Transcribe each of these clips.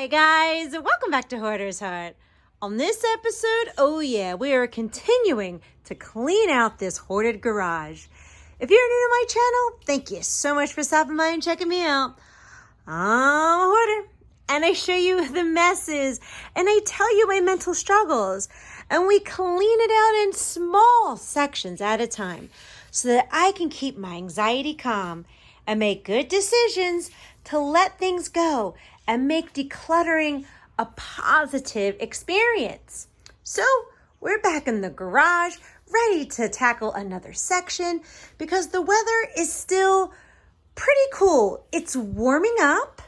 Hi guys, welcome back to Hoarder's Heart. On this episode, we are continuing to clean out this hoarded garage. If you're new to my channel, thank you so much for stopping by and checking me out. I'm a hoarder, and I show you the messes, and I tell you my mental struggles, and we clean it out in small sections at a time so that I can keep my anxiety calm and make good decisions to let things go and make decluttering a positive experience. So we're back in the garage, ready to tackle another section because the weather is still pretty cool. It's warming up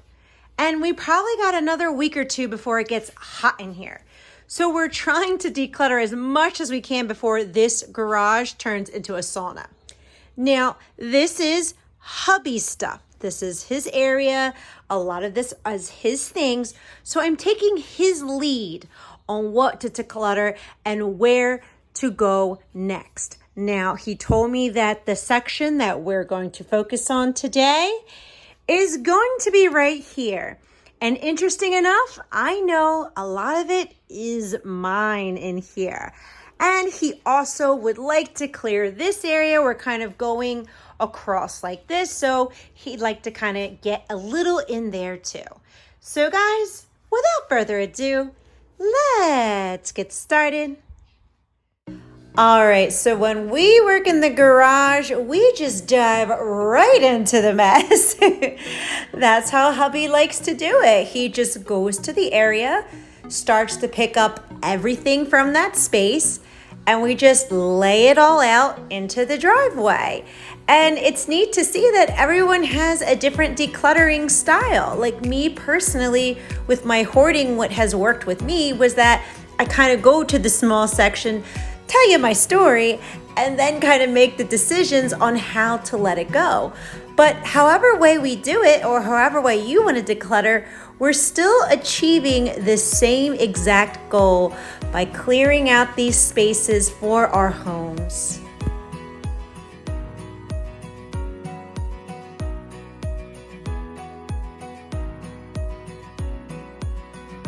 and we probably got another week or two before it gets hot in here. So we're trying to declutter as much as we can before this garage turns into a sauna. Now, this is Hubby's stuff. This is his area. A lot of this is his things. So I'm taking his lead on what to declutter and where to go next. Now, he told me that the section that we're going to focus on today is going to be right here. And interesting enough, I know a lot of it is mine in here. And he also would like to clear this area. We're kind of going across like this. So he'd like to kind of get a little in there too. So guys, without further ado, let's get started. All right, so when we work in the garage, we just dive right into the mess. That's how hubby likes to do it. He just goes to the area, starts to pick up everything from that space, and we just lay it all out into the driveway. And it's neat to see that everyone has a different decluttering style. Like me personally, with my hoarding, what has worked with me was that I kind of go to the small section, tell you my story, and then kind of make the decisions on how to let it go. But however way we do it, or however way you want to declutter, we're still achieving the same exact goal by clearing out these spaces for our homes.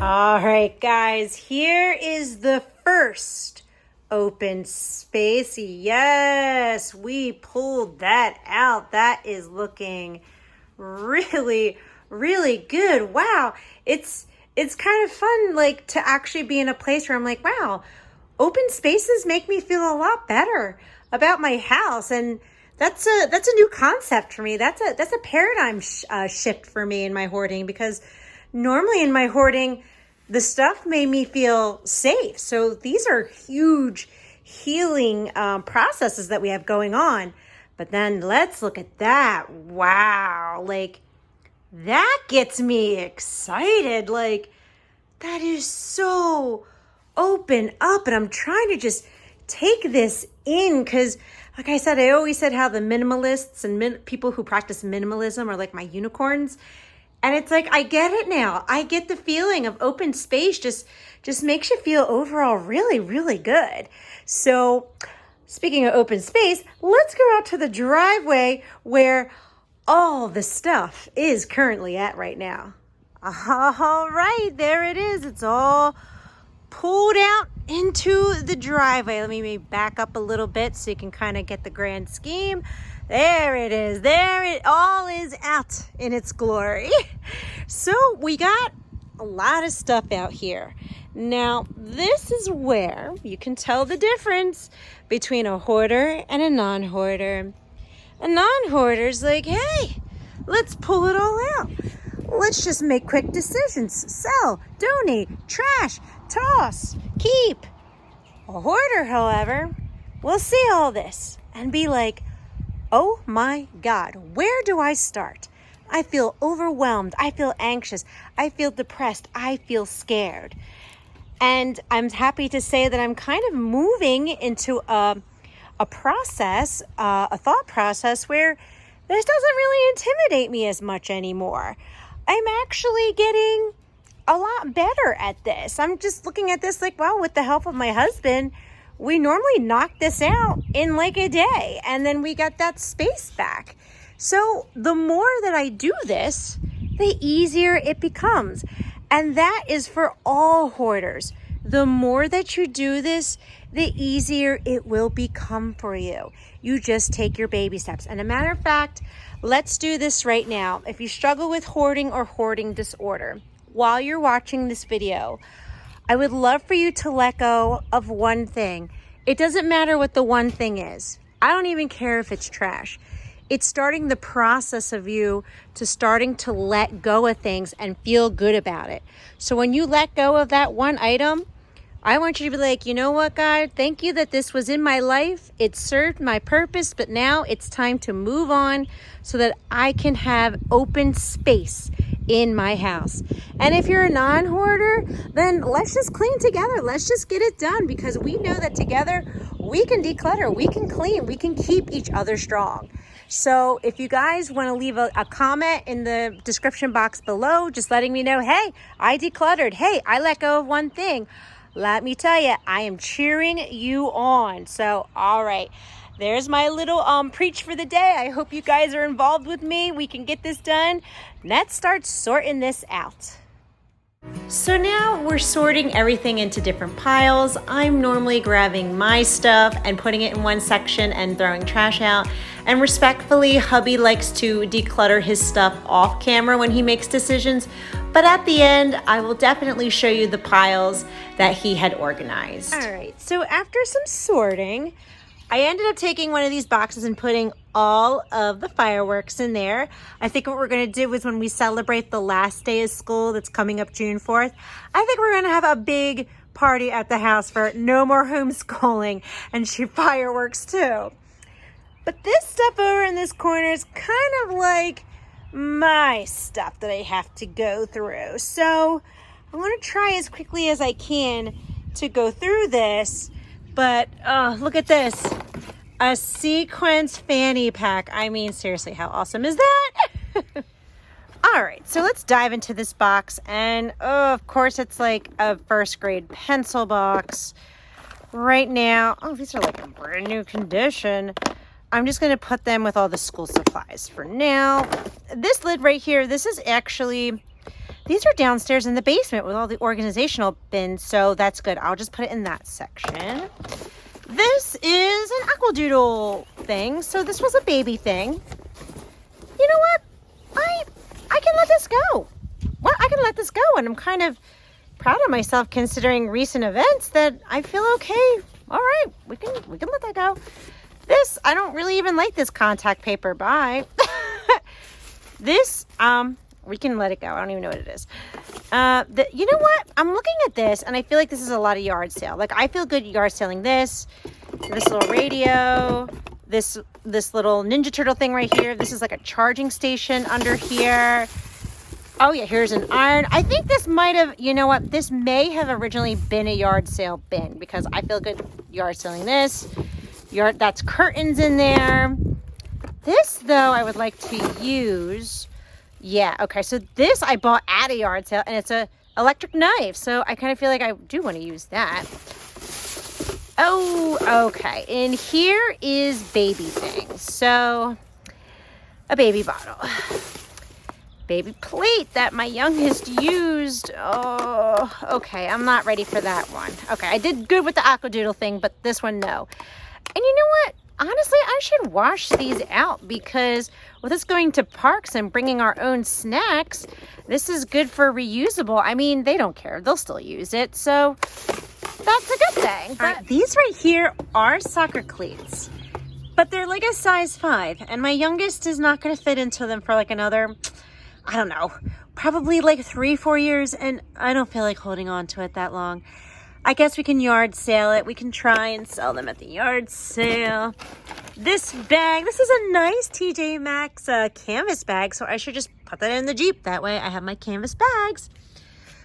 All right, guys, here is the first open space. Yes, we pulled that out. That is looking really good. Wow, it's kind of fun, like, to actually be in a place where I'm like, wow, open spaces make me feel a lot better about my house. And that's a new concept for me. That's a paradigm shift for me in my hoarding, because normally in my hoarding, the stuff made me feel safe. So these are huge healing processes that we have going on. But then let's look at that. Wow, like, that gets me excited. Like, that is so open up, and I'm trying to just take this in because, like I said, I always said how the minimalists and people who practice minimalism are like my unicorns. And it's like, I get it now. I get the feeling of open space just makes you feel overall really good. So speaking of open space, let's go out to the driveway where all the stuff is currently at right now. All right, there it is. It's all pulled out into the driveway. Let me back up a little bit so you can kind of get the grand scheme. There it is. There it all is out in its glory. So we got a lot of stuff out here. Now, this is where you can tell the difference between a hoarder and a non-hoarder. A non-hoarder's like, hey, let's pull it all out. Let's just make quick decisions. Sell, donate, trash, toss, keep. A hoarder, however, will see all this and be like, oh my God, where do I start? I feel overwhelmed. I feel anxious. I feel depressed. I feel scared. And I'm happy to say that I'm kind of moving into a process, a thought process where this doesn't really intimidate me as much anymore. I'm actually getting a lot better at this. I'm just looking at this like, wow, with the help of my husband, we normally knock this out in like a day, and then we got that space back. So the more that I do this, the easier it becomes. And that is for all hoarders. The more that you do this, the easier it will become for you. You just take your baby steps. And a matter of fact, let's do this right now. If you struggle with hoarding or hoarding disorder, while you're watching this video, I would love for you to let go of one thing. It doesn't matter what the one thing is. I don't even care if it's trash. It's starting the process of you to starting to let go of things and feel good about it. So when you let go of that one item, I want you to be like, you know what, God, thank you that this was in my life. It served my purpose, but now it's time to move on so that I can have open space in my house. And if you're a non-hoarder, then let's just clean together. Let's just get it done, because we know that together we can declutter, we can clean, we can keep each other strong. So if you guys want to leave a comment in the description box below, just letting me know, hey, I decluttered. Hey, I let go of one thing. Let me tell you, I am cheering you on. So, all right, there's my little preach for the day. I hope you guys are involved with me. We can get this done. Let's start sorting this out. So now we're sorting everything into different piles. I'm normally grabbing my stuff and putting it in one section and throwing trash out. And respectfully, hubby likes to declutter his stuff off camera when he makes decisions. But at the end, I will definitely show you the piles that he had organized. All right, so after some sorting, I ended up taking one of these boxes and putting all of the fireworks in there. I think what we're gonna do is when we celebrate the last day of school that's coming up June 4th, I think we're gonna have a big party at the house for no more homeschooling and shoot fireworks too. But this stuff over in this corner is kind of like my stuff that I have to go through. So I'm gonna try as quickly as I can to go through this. But look at this, a sequence fanny pack. I mean, seriously, how awesome is that? All right, so let's dive into this box. And of course, it's like a first grade pencil box. Right now, oh, these are like in brand new condition. I'm just gonna put them with all the school supplies for now. This lid right here, this is actually, these are downstairs in the basement with all the organizational bins, so that's good. I'll just put it in that section. This is an aquadoodle thing, so this was a baby thing. You know what? I can let this go. Well, I can let this go, and I'm kind of proud of myself considering recent events that I feel okay. All right, we can let that go. This, I don't really even like this contact paper. Bye. This, we can let it go. I don't even know what it is. You know what? I'm looking at this and I feel like this is a lot of yard sale. Like, I feel good yard selling this little radio, this little Ninja Turtle thing right here. This is like a charging station under here. Oh yeah, here's an iron. I think this might have, you know what? This may have originally been a yard sale bin, because I feel good yard selling this. That's curtains in there. This though, I would like to use. Yeah, okay, so this I bought at a yard sale, and it's a electric knife, so I kind of feel like I do want to use that. Oh, okay, and here is baby things. So, a baby bottle. Baby plate that my youngest used. Oh, okay, I'm not ready for that one. Okay, I did good with the aquadoodle thing, but this one, no. And you know what? Honestly, I should wash these out, because with us going to parks and bringing our own snacks, this is good for reusable. I mean, they don't care. They'll still use it. So that's a good thing. But these right here are soccer cleats, but they're like a size 5. And my youngest is not going to fit into them for like another, I don't know, probably like 3-4 years. And I don't feel like holding on to it that long. I guess we can yard sale it. We can try and sell them at the yard sale. This bag, this is a nice TJ Maxx canvas bag, so I should just put that in the Jeep. That way I have my canvas bags.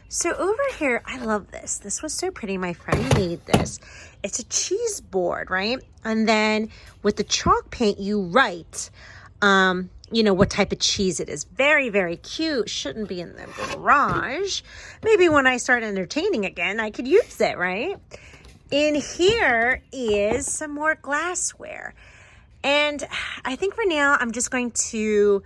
So over here, I love this. This was so pretty. My friend made this. It's a cheese board, right? And then with the chalk paint, you write, you know, what type of cheese it is. Very, very cute. Shouldn't be in the garage. Maybe when I start entertaining again, I could use it, right? In here is some more glassware. And I think for now, I'm just going to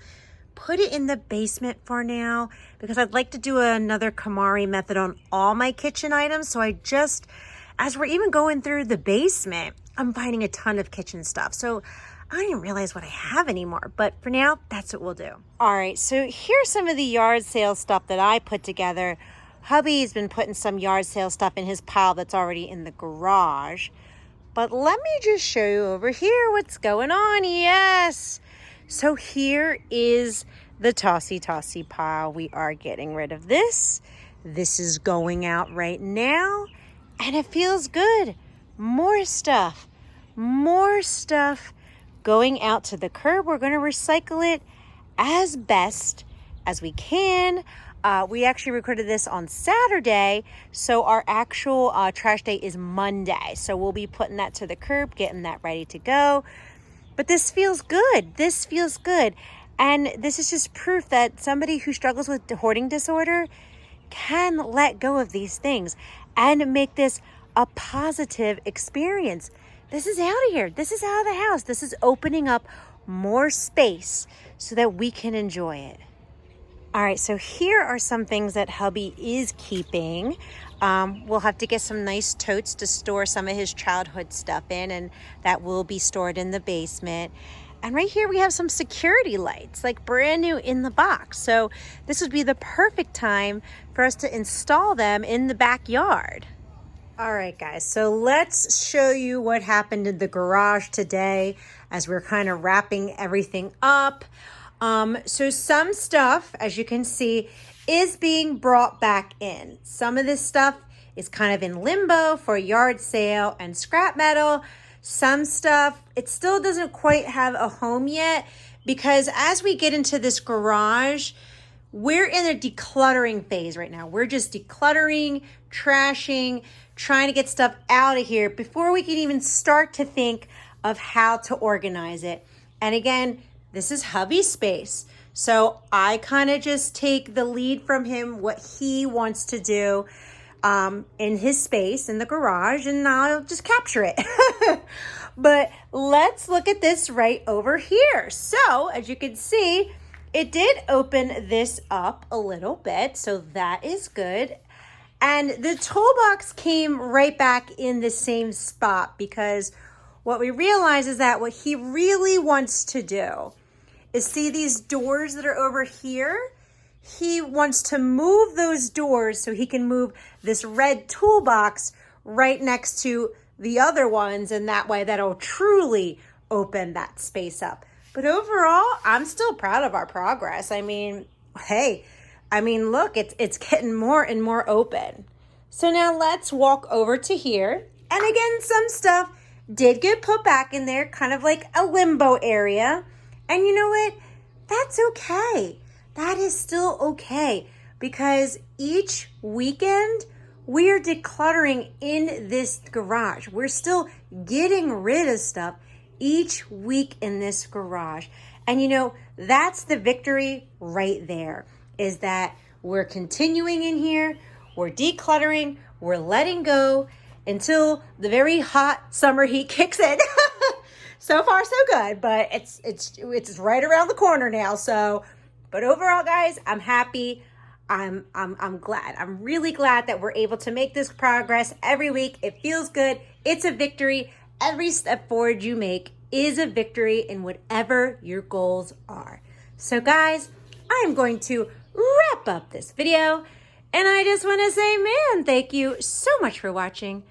put it in the basement for now because I'd like to do another KonMari method on all my kitchen items. So as we're even going through the basement, I'm finding a ton of kitchen stuff. So I don't even realize what I have anymore, but for now, that's what we'll do. All right, so here's some of the yard sale stuff that I put together. Hubby's been putting some yard sale stuff in his pile that's already in the garage. But let me just show you over here what's going on. Yes. So here is the tossy pile. We are getting rid of this. This is going out right now. And it feels good. More stuff going out to the curb. We're going to recycle it as best as we can. We actually recorded this on Saturday, so our actual trash day is Monday. So we'll be putting that to the curb, getting that ready to go. But this feels good. This feels good. And this is just proof that somebody who struggles with hoarding disorder can let go of these things and make this a positive experience. This is out of here. This is out of the house. This is opening up more space so that we can enjoy it. All right, so here are some things that hubby is keeping. We'll have to get some nice totes to store some of his childhood stuff in, and that will be stored in the basement. And right here we have some security lights, like brand new in the box. So this would be the perfect time for us to install them in the backyard. All right, guys, so let's show you what happened in the garage today as we're kind of wrapping everything up. So some stuff, as you can see, is being brought back in. Some of this stuff is kind of in limbo for yard sale and scrap metal. Some stuff, it still doesn't quite have a home yet because as we get into this garage, we're in a decluttering phase right now. We're just decluttering, trashing, trying to get stuff out of here before we can even start to think of how to organize it. And again, this is hubby's space. So I kind of just take the lead from him, what he wants to do in his space in the garage, and I'll just capture it. But let's look at this right over here. So as you can see, it did open this up a little bit. So that is good. And the toolbox came right back in the same spot because what we realize is that what he really wants to do is see these doors that are over here. He wants to move those doors so he can move this red toolbox right next to the other ones, and that way that'll truly open that space up. But overall, I'm still proud of our progress. I mean, hey, look, it's getting more and more open. So now let's walk over to here. And again, some stuff did get put back in there, kind of like a limbo area. And you know what? That's okay. That is still okay because each weekend we are decluttering in this garage. We're still getting rid of stuff each week in this garage. And you know, that's the victory right there, is that we're continuing in here, we're decluttering, we're letting go until the very hot summer heat kicks in. So far, so good, but it's right around the corner now. So, but overall, guys, I'm happy. I'm glad. I'm really glad that we're able to make this progress every week. It feels good. It's a victory. Every step forward you make is a victory in whatever your goals are. So, guys, I'm going to wrap up this video, and I just want to say, man, thank you so much for watching.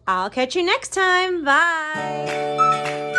I'll catch you next time. Bye.